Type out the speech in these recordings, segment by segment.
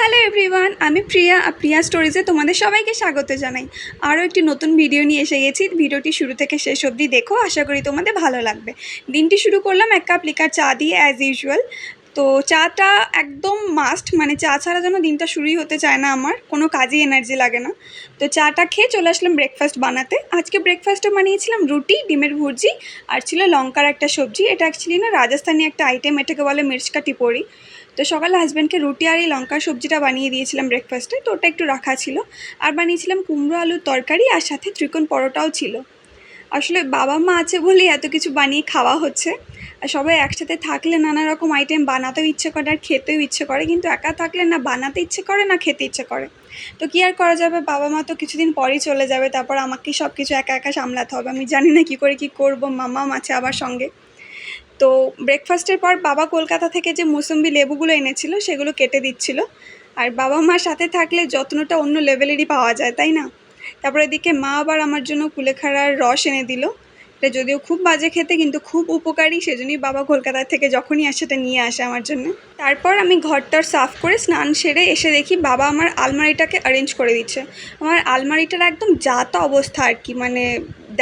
Hello everyone, আমি প্রিয়া প্রিয়া স্টোরিজে তোমাদের সবাইকে স্বাগত জানাই। আরও একটি নতুন ভিডিও নিয়ে এসে গেছি। ভিডিওটি শুরু থেকে শেষ অবধি দেখো, আশা করি তোমাদের ভালো লাগবে। দিনটি শুরু করলাম 1 কাপ লিকার চা দিয়ে অ্যাজ ইউজুয়াল। তো চাটা একদম মাস্ট, মানে চা ছাড়া যেন দিনটা শুরুই হতে চায় না, আমার কোনো কাজেই এনার্জি লাগে না। তো চাটা খেয়ে চলে আসলাম ব্রেকফাস্ট বানাতে। আজকে ব্রেকফাস্টে বানিয়েছিলাম রুটি, ডিমের ভুর্জি, আর ছিল লঙ্কার একটা সবজি। এটা অ্যাকচুয়ালি না রাজস্থানি একটা আইটেম, এটাকে বলে মির্চ কা টিপোরি। তো সকালে হাজব্যান্ডকে রুটি আর এই লঙ্কার সবজিটা বানিয়ে দিয়েছিলাম ব্রেকফাস্টে, তো ওটা একটু রাখা ছিল। আর বানিয়েছিলাম কুমড়ো আলুর তরকারি, আর সাথে ত্রিকোণ পরোটাও ছিল। আসলে বাবা মা আছে বলেই এত কিছু বানিয়ে খাওয়া হচ্ছে। আর সবাই একসাথে থাকলে নানা রকম আইটেম বানাতেও ইচ্ছে করে আর খেতেও ইচ্ছে করে, কিন্তু একা থাকলে না বানাতে ইচ্ছে করে না খেতে ইচ্ছে করে। তো কী আর করা যাবে, বাবা মা তো কিছুদিন পরেই চলে যাবে, তারপর আমাকেই সব কিছু একা একা সামলাতে হবে। আমি জানি না কী করে কী করবো, মামাম আছে আবার সঙ্গে। তো ব্রেকফাস্টের পর বাবা কলকাতা থেকে যে মৌসুম্বি লেবুগুলো এনেছিল সেগুলো কেটে দিচ্ছিল। আর বাবা মার সাথে থাকলে যত্নটা অন্য লেভেলেরই পাওয়া যায়, তাই না? তারপর এদিকে মা আবার আমার জন্য কুলেখাড়ার রস এনে দিল। এটা যদিও খুব বাজে খেতে, কিন্তু খুব উপকারী, সেজন্যই বাবা কলকাতা থেকে যখনই আসে সেটা নিয়ে আসে আমার জন্য। তারপর আমি ঘরটার সাফ করে স্নান সেরে এসে দেখি বাবা আমার আলমারিটাকে অ্যারেঞ্জ করে দিচ্ছে। আমার আলমারিটার একদম যা তা অবস্থা আর কি, মানে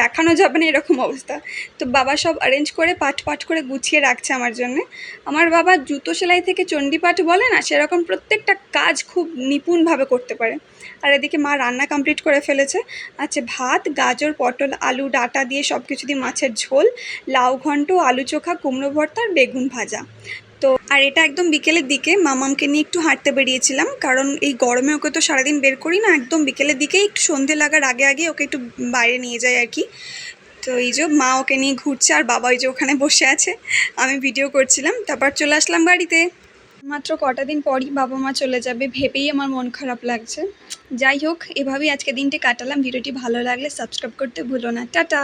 দেখানো যাবে না এরকম অবস্থা। তো বাবা সব অ্যারেঞ্জ করে পাট পাট করে গুছিয়ে রাখছে আমার জন্যে। আমার বাবা জুতো সেলাই থেকে চণ্ডীপাঠ বলে না, সেরকম প্রত্যেকটা কাজ খুব নিপুণভাবে করতে পারে। আর এদিকে মা রান্না কমপ্লিট করে ফেলেছে। আছে ভাত, গাজর, পটল, আলু ডাঁটা দিয়ে সব কিছু দিয়ে মাছের ঝোল, লাউ ঘন্ট, আলু চোখা, কুমড়ো ভর্তা আর বেগুন ভাজা। তো আর এটা একদম বিকেলের দিকে মামামকে নিয়ে একটু হাঁটতে বেরিয়েছিলাম, কারণ এই গরমে ওকে তো সারাদিন বের করি না, একদম বিকেলের দিকে একটু সন্ধে লাগার আগে আগে ওকে একটু বাইরে নিয়ে যাই আর কি। তো এই যে মা ওকে নিয়ে ঘুরছে, আর বাবা ওই যে ওখানে বসে আছে, আমি ভিডিও করছিলাম। তারপর চলে আসলাম বাড়িতে। মাত্র কটা দিন পরই বাবা মা চলে যাবে, ভেবেই আমার মন খারাপ লাগছে। যাই হোক, এভাবেই আজকে দিনটি কাটালাম। ভিডিওটি ভালো লাগলে সাবস্ক্রাইব করতে ভুলো না। টাটা।